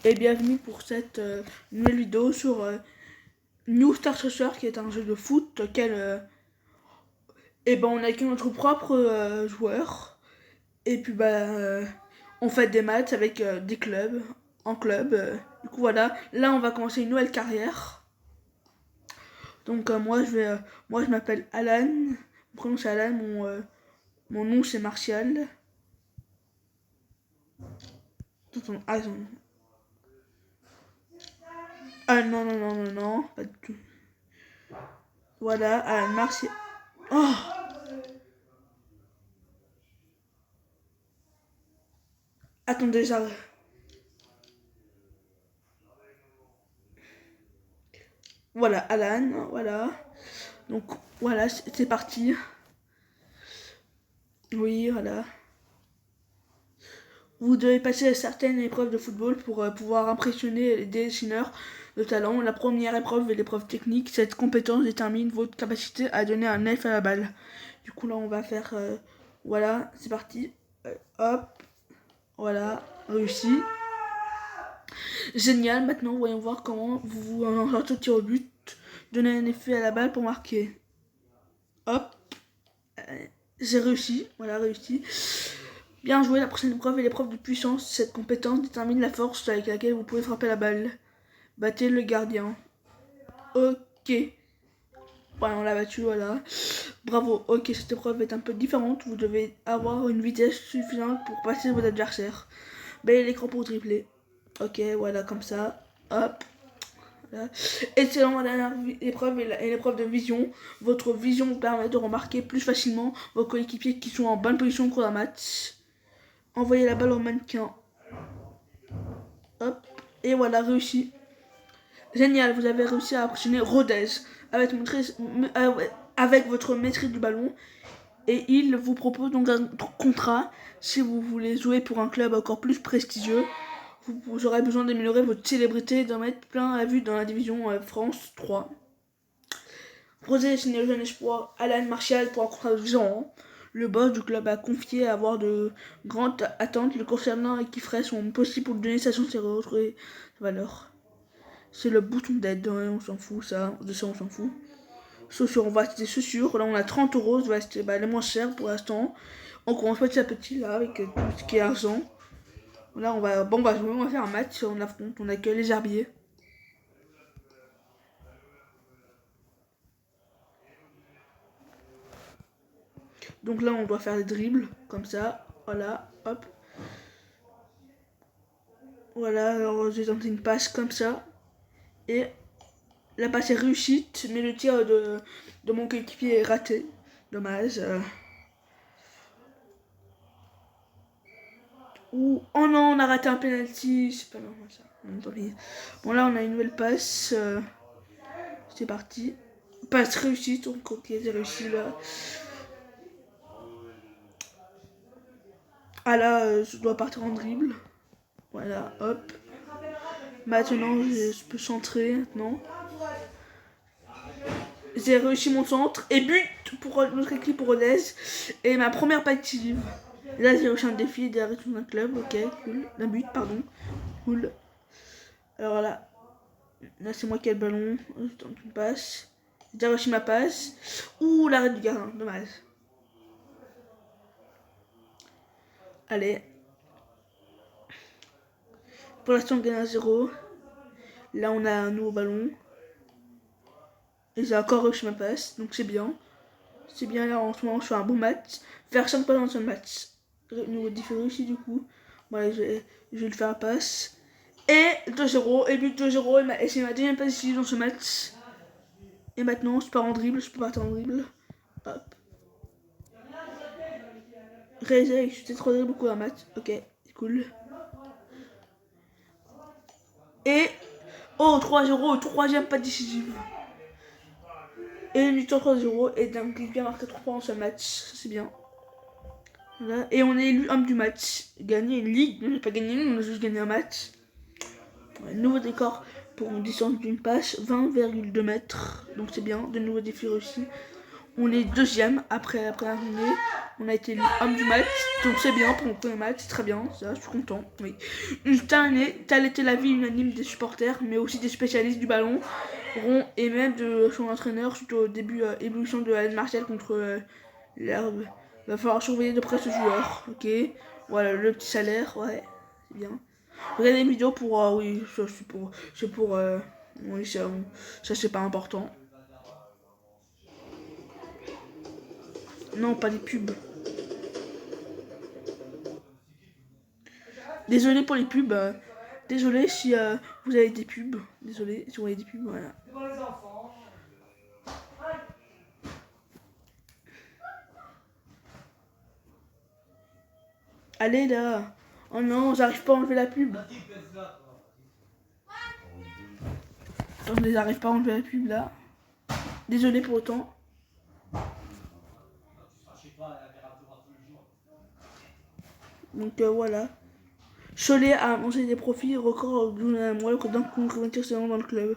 et bienvenue pour cette nouvelle vidéo sur New Star Treasure, qui est un jeu de foot auquel on a que notre propre joueur, et puis on fait des matchs avec des clubs, en club. Du coup voilà, là on va commencer une nouvelle carrière. Donc moi je m'appelle Alan, mon prénom c'est Alan, mon nom c'est Martial. Ah non, pas du tout. Voilà, Alan Martial. Oh! Attendez, j'arrive. Voilà, Alan, voilà. Donc voilà, c'est parti. Oui, voilà. Vous devez passer certaines épreuves de football pour pouvoir impressionner les dessineurs de talent. La première épreuve est l'épreuve technique. Cette compétence détermine votre capacité à donner un œuf à la balle. Du coup là on va faire... voilà, c'est parti. Hop, voilà, réussi. Génial, maintenant voyons voir comment vous sortez au tir au but. Donnez un effet à la balle pour marquer. Hop, j'ai réussi, voilà, réussi. Bien joué, la prochaine épreuve est l'épreuve de puissance. Cette compétence détermine la force avec laquelle vous pouvez frapper la balle. Battez le gardien. Ok. Voilà, on l'a battu, voilà. Bravo, ok, cette épreuve est un peu différente. Vous devez avoir une vitesse suffisante pour passer vos adversaires. Balayez l'écran pour tripler. Ok, voilà, comme ça. Hop. Voilà. Excellent, la dernière épreuve est l'épreuve de vision. Votre vision vous permet de remarquer plus facilement vos coéquipiers qui sont en bonne position au cours d'un match. Envoyez la balle au mannequin. Hop. Et voilà, réussi. Génial, vous avez réussi à impressionner Rodez avec votre maîtrise du ballon. Et il vous propose donc un contrat si vous voulez jouer pour un club encore plus prestigieux. Vous aurez besoin d'améliorer votre célébrité et d'en mettre plein à vue dans la division France 3. Rosé signé le jeune espoir Alan Martial pour un contrat de 10 ans. Le boss du club a confié avoir de grandes attentes le concernant et qui ferait son possible pour lui donner sa chance et retrouver sa valeur. C'est le bouton d'aide, hein, on s'en fout, ça, de ça on s'en fout. Chaussures, on va acheter des chaussures, là on a 30 €, on va acheter les moins chères pour l'instant. On commence petit à petit là avec tout ce qui est argent. Là on va jouer, on va faire un match, on affronte, on accueille les herbiers. Donc là on doit faire des dribbles, comme ça, voilà, hop. Voilà, alors j'ai tenté une passe comme ça. Et la passe est réussite, mais le tir de mon coéquipier est raté. Dommage. Oh non, on a raté un penalty, c'est pas normal ça. Bon là on a une nouvelle passe. C'est parti. Passe réussite, donc ok, c'est réussi là. Ah là, je dois partir en dribble. Voilà, hop. Maintenant, je peux centrer maintenant. J'ai réussi mon centre et but pour notre équipe pour Rodez. Et ma première partie. Là, j'ai réussi un défi d'arrêter dans un club. Ok, cool. Un but, pardon. Cool. Alors là c'est moi qui ai le ballon. Je tente une passe. J'ai déjà réussi ma passe. Ouh, l'arrêt du gardien, dommage. Allez. Pour l'instant, on gagne à 0. Là, on a un nouveau ballon. Et j'ai encore réussi ma passe, donc c'est bien. C'est bien, là, en ce moment, je fais un bon match. Faire 5 passes dans un match. Nouveau défi réussi, du coup. Voilà, je vais le faire la passe. Et 2-0, et but 2-0. Et c'est ma deuxième passe ici dans ce match. Et maintenant, je pars en dribble, je peux partir en dribble. Hop. Réalisé, je suis 3 dribbles beaucoup un match. Ok, c'est cool. Et... oh, 3-0, troisième pas décisive. Et une victoire 3-0. Et donc, il vient marquer 3 points dans ce match. Ça, c'est bien. Voilà. Et on est élu homme du match. Gagner une ligue. On n'a pas gagné, on a juste gagné un match. Ouais, nouveau décor pour une distance d'une passe, 20,2 mètres. Donc c'est bien. De nouveaux défis réussis. On est deuxième après la journée. On a été homme du match, donc c'est bien pour le premier match, c'est très bien, ça, je suis content. Oui. Telle était l'avis unanime des supporters, mais aussi des spécialistes du ballon rond et même de son entraîneur suite au début évolution de Alain Martial contre l'herbe. Va falloir surveiller de près ce joueur, ok. Voilà, le petit salaire, ouais, c'est bien. Regardez les vidéos pour, oui, c'est pour, oui, ça c'est pas important. Non, pas des pubs. Désolé pour les pubs. Désolé si vous avez des pubs. Désolé si vous avez des pubs, voilà. Allez là. Oh non, j'arrive pas à enlever la pub. Je n'arrive pas à enlever la pub là. Désolé pour autant. Donc voilà. Cholet a mangé des profits record d'une moelle d'un contre 21 dans le club.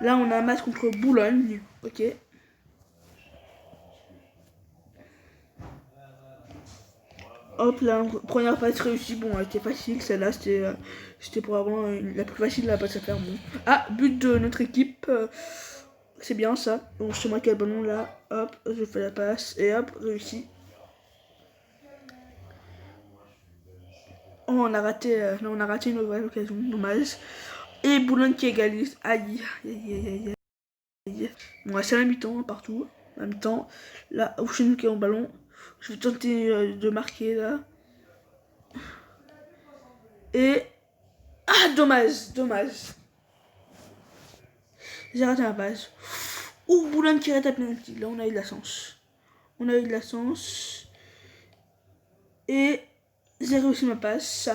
Là on a un match contre Boulogne. Ok. Hop là, première passe réussie. Bon, elle était facile, celle-là c'était probablement la plus facile de la passe à faire. Bon. Ah, but de notre équipe. C'est bien ça. Donc c'est moi qui ai le ballon là. Hop, je fais la passe et hop, réussi. Oh, on a raté une nouvelle occasion, dommage. Et Boulogne qui égalise. Aïe, aïe, aïe, aïe, aïe. Bon, c'est la mi-temps, partout. La mi-temps. Là, où c'est nous qui avons le ballon. Je vais tenter de marquer là. Et... Ah, dommage, dommage. J'ai raté ma passe. Ouh, Boulogne qui rate à penalty. Là, on a eu de la chance. On a eu de la chance. Et j'ai réussi ma passe.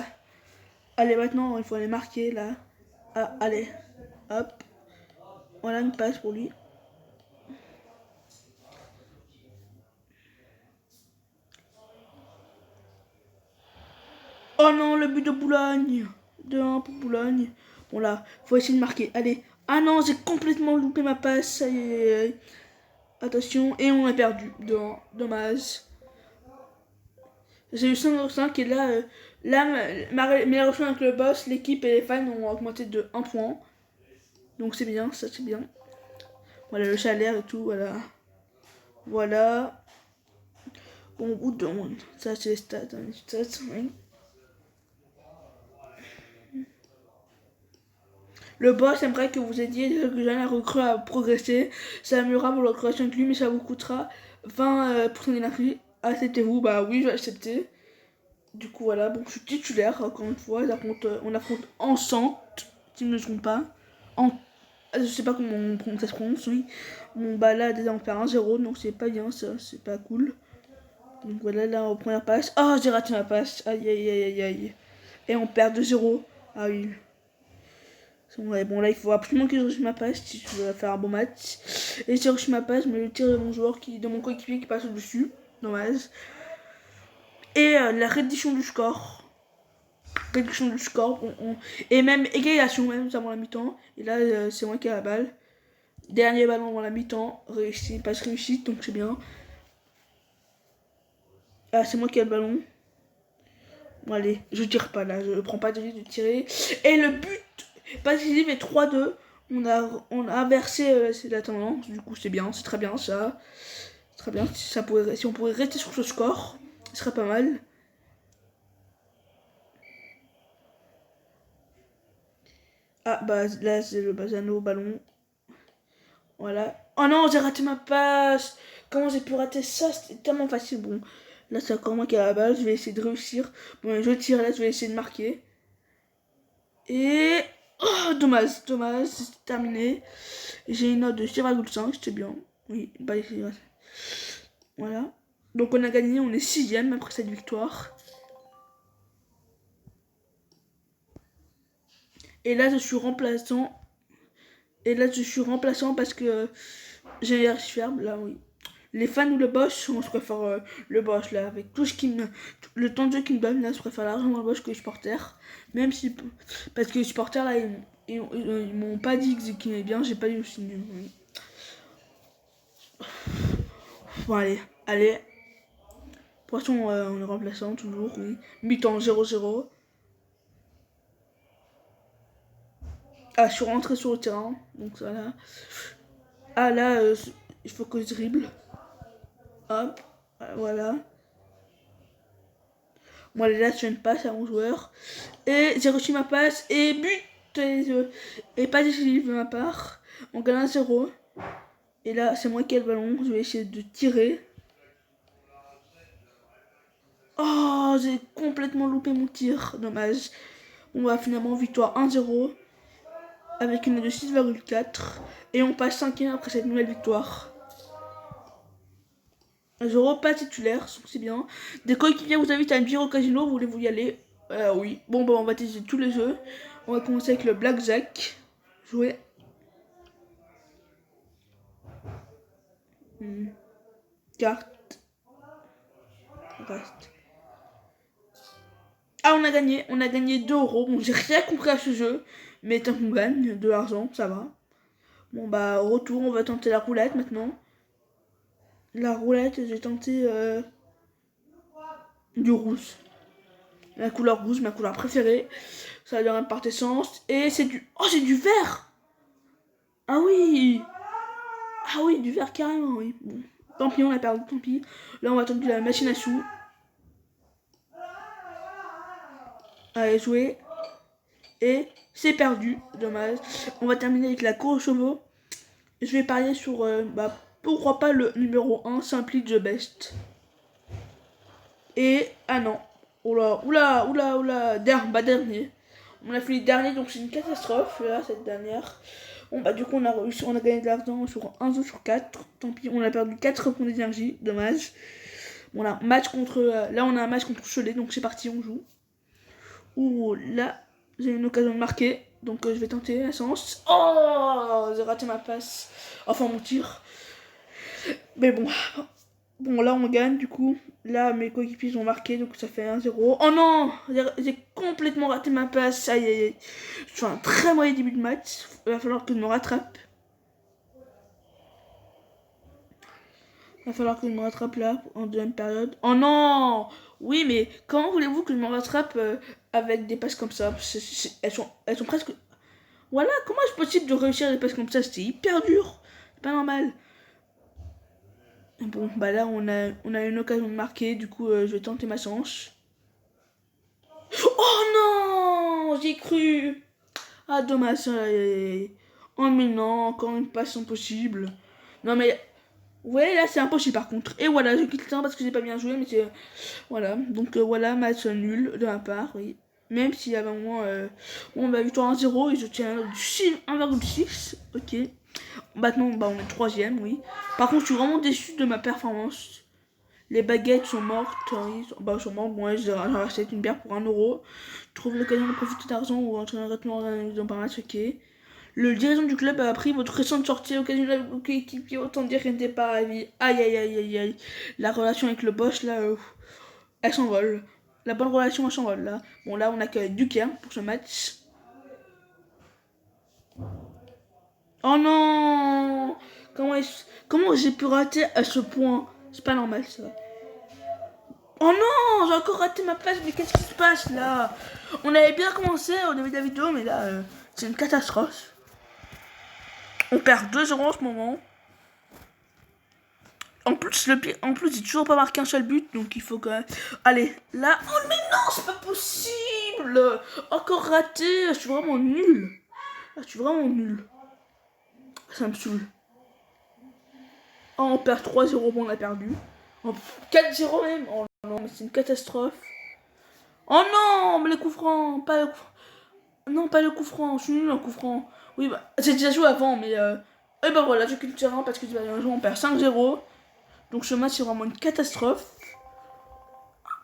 Allez, maintenant, il faut aller marquer là. Ah, allez. Hop. Voilà une passe pour lui. Oh non, le but de Boulogne. 2-1 pour Boulogne. Bon là, faut essayer de marquer. Allez. Ah non, j'ai complètement loupé ma passe. Aïe, aïe, aïe. Attention. Et on a perdu. 2-1. Dommage. J'ai eu 5 et là, mes relations avec le boss, l'équipe et les fans ont augmenté de 1 point. Donc c'est bien, ça c'est bien. Voilà le salaire et tout, voilà. Voilà. Bon, bout de monde. Ça c'est les stats, hein, les stats, oui. Le boss aimerait que vous aidiez les jeunes recrues à progresser. Ça améliorera votre relation avec lui, mais ça vous coûtera 20% d'énergie. Acceptez-vous? Bah oui, je vais accepter. Du coup, voilà, bon, je suis titulaire, encore une fois. On affronte Enchant, si je ne me trompe pas. Je sais pas comment ça se prononce, oui. Bon, bah là, déjà, on perd 1-0, donc c'est pas bien, ça, c'est pas cool. Donc voilà, là, en première passe. Oh, j'ai raté ma passe. Aïe, aïe, aïe, aïe, aïe. Et on perd 2-0. Ah oui. Ouais, bon, là, il faut absolument que je réussisse ma passe si je veux faire un bon match. Et j'ai réussi ma passe, mais le tir de mon joueur, de mon coéquipier qui passe au-dessus. Dommage. Et la réduction du score. Réduction du score. Et même égalisation, même avant la mi-temps. Et là, c'est moi qui ai la balle. Dernier ballon avant la mi-temps. Réussi, passe réussite, donc c'est bien. Ah, c'est moi qui ai le ballon. Bon, allez, je tire pas là. Je prends pas de risque de tirer. Et le but, pas décisif, et 3-2. On a inversé la tendance. Du coup, c'est bien. C'est très bien ça. Très bien. Si on pourrait rester sur ce score, ce serait pas mal. Ah, bah là, c'est le Bazano au ballon. Voilà. Oh non, j'ai raté ma passe. Comment j'ai pu rater ça? C'était tellement facile. Bon, là, c'est encore moi qui ai la balle. Je vais essayer de réussir. Bon, je tire là, je vais essayer de marquer. Et... Oh, dommage, dommage, c'est terminé. J'ai une note de 6,5, c'était bien. Oui, bah, voilà. Donc on a gagné, on est 6ème après cette victoire. Et là, je suis remplaçant. Et là, je suis remplaçant parce que j'ai un ferme, là, oui. Les fans ou le boss, on se préfère le boss, là, avec tout ce qui me... Le temps de jeu qu'il me donne, là, je préfère largement le boss que les supporters. Même si... Parce que les supporters, là, ils m'ont pas dit qu'il est bien, j'ai pas eu le signe. Oui. Bon, allez. Allez. Poisson, on est remplaçant toujours, oui. Mi-temps 0-0. Ah, je suis rentré sur le terrain. Donc ça là. Ah là, il faut que je dribble. Hop. Voilà. Moi là, je fais une passe à mon joueur. Et j'ai reçu ma passe. Et but. Et pas décisif de ma part. On gagne 1-0. Et là, c'est moi qui ai le ballon. Je vais essayer de tirer. Oh, j'ai complètement loupé mon tir. Dommage. On va finalement victoire 1-0. Avec une note de 6,4. Et on passe 5e après cette nouvelle victoire. Je repas titulaire, donc c'est bien. Des coéquipiers vous invitent à une bière au casino, voulez-vous y aller? Oui. Bon, bah on va tester tous les jeux. On va commencer avec le Blackjack. Jouer. Carte. Reste. Ah, on a gagné. On a gagné 2 €. Bon, j'ai rien compris à ce jeu. Mais tant qu'on gagne de l'argent, ça va. Bon, bah, au retour, on va tenter la roulette maintenant. La roulette, j'ai tenté du rouge. La couleur rouge, ma couleur préférée. Ça a l'air par essence. Et c'est du... Oh, c'est du vert. Ah oui. Ah oui, du vert carrément, oui. Bon. Tant pis, on a perdu, tant pis. Là, on va tenter la machine à sous. Allez, jouer. Et c'est perdu, dommage. On va terminer avec la cour aux chevaux. Je vais parier sur, pourquoi pas le numéro 1, Simply the Best. Et, ah non. Oula, dernier. On a fait les derniers, donc c'est une catastrophe, là, cette dernière. Bon, bah, du coup, on a gagné de l'argent sur 1 jeu sur 4. Tant pis, on a perdu 4 points d'énergie, dommage. Bon, là, là, on a un match contre Cholet, donc c'est parti, on joue. Ouh, là, j'ai une occasion de marquer, donc je vais tenter la chance. Oh, j'ai raté ma passe. Enfin, mon tir. Mais bon. Bon, là, on gagne, du coup. Là, mes coéquipiers ont marqué, donc ça fait 1-0. Oh non, j'ai complètement raté ma passe. Aïe, aïe, aïe. Je fais un très mauvais début de match. Il va falloir que je me rattrape. Il va falloir que je me rattrape là, en deuxième période. Oh non. Oui, mais comment voulez-vous que je me rattrape avec des passes comme ça? Elles sont presque... Voilà, comment est-ce possible de réussir des passes comme ça? C'était hyper dur. C'est pas normal. Bon, bah là, on a une occasion de marquer. Du coup, je vais tenter ma chance. Oh non, j'ai cru. Ah, dommage. Oh, mais non, encore une passe impossible. Non, mais... Ouais, là, c'est impossible, par contre. Et voilà, je quitte le temps parce que j'ai pas bien joué, mais c'est... Voilà, donc voilà, match nul de ma part, oui. Même s'il y avait un moment... Bon, bah, victoire 1-0 et je tiens du 1,6. Ok. Maintenant, bah, on est 3ème, oui. Par contre, je suis vraiment déçu de ma performance. Les baguettes sont mortes, oui. Bah, sont mortes. Bon, ouais, j'ai racheté une bière pour 1 €. Trouve l'occasion de profiter d'argent ou entrer dans un match, ok. Le dirigeant du club a appris votre récente sortie à l'occasion de la coéquipier, autant dire qu'elle n'était pas ravie. Aïe, aïe, aïe, aïe, aïe. La relation avec le boss, là, elle s'envole. La bonne relation, elle s'envole, là. Bon, là, on a que Duquet pour ce match. Oh non. Comment j'ai pu rater à ce point? C'est pas normal, ça. Oh non, j'ai encore raté ma passe, mais qu'est-ce qui se passe, là? On avait bien commencé au début de la vidéo, mais là, c'est une catastrophe. On perd 2-0 en ce moment. En plus, j'ai toujours pas marqué un seul but, donc il faut quand même... Allez, là... Oh mais non, c'est pas possible. Encore raté, je suis vraiment nul. Je suis vraiment nul. Ça me saoule. Oh, on perd 3-0, bon, on a perdu. Oh, 4-0 même. Oh non, mais c'est une catastrophe. Oh non, mais les coups francs, pas le coup... Non, pas le coup franc, je suis nul en coup franc. Oui, bah, j'ai déjà joué avant, mais... Et bah voilà, j'ai quitté le terrain parce que on perd 5-0. Donc ce match, c'est vraiment une catastrophe.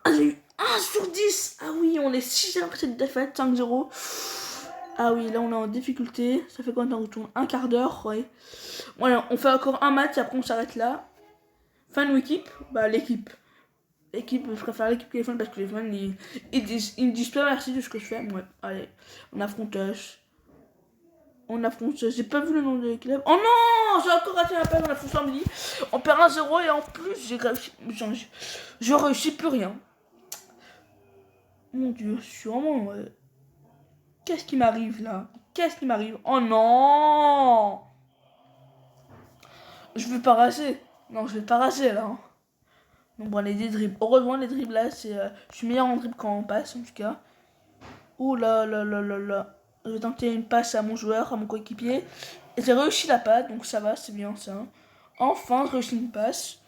Ah, j'ai eu 1/10. Ah oui, on est 6 après cette défaite, 5-0. Ah oui, là on est en difficulté. Ça fait combien de temps qu'on tourne? Un quart d'heure, ouais. Voilà, on fait encore un match, après on s'arrête là. Fin de l'équipe. Bah l'équipe. L'équipe, je préfère l'équipe téléphone parce que les fans, ils me disent pas merci de ce que je fais. Ouais, allez, on affronte On affronte, j'ai pas vu le nom de l'équipe. Oh non, j'ai encore raté un appel, on affronte Family. On perd 1-0 et en plus, je réussis plus rien. Mon Dieu, je suis vraiment... Qu'est-ce qui m'arrive là? Qu'est-ce qui m'arrive? Oh non! Je vais pas raser. Non, je vais pas raser là. Hein. Donc bon, les dribbles. Heureusement, les dribbles là, c'est... je suis meilleur en dribble quand on passe en tout cas. Ouh là là là là là. Je vais tenter une passe à mon joueur, à mon coéquipier. Et j'ai réussi la passe, donc ça va, c'est bien ça. Enfin, j'ai réussi une passe.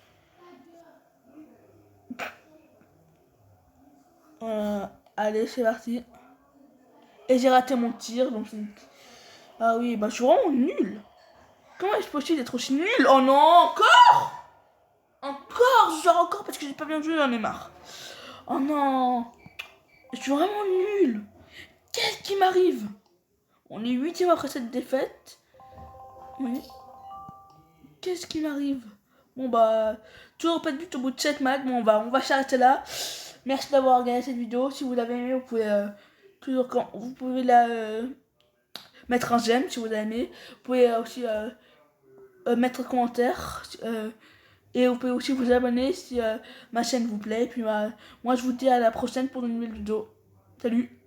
Allez, c'est parti. Et j'ai raté mon tir, donc... Ah oui, bah je suis vraiment nul. Comment est-ce possible d'être aussi nul? Oh non, encore? Encore, je joue encore parce que j'ai pas bien joué, j'en ai marre. Oh non, je suis vraiment nul. Qu'est-ce qui m'arrive? On est 8e après cette défaite. Oui. Qu'est-ce qui m'arrive? Bon bah, toujours pas de but au bout de 7 matchs. Bon, on va s'arrêter là. Merci d'avoir regardé cette vidéo. Si vous l'avez aimé, vous pouvez vous pouvez mettre un j'aime si vous avez aimé. Vous pouvez aussi mettre un commentaire. Et vous pouvez aussi vous abonner si ma chaîne vous plaît. Et puis moi je vous dis à la prochaine pour une nouvelle vidéo. Salut!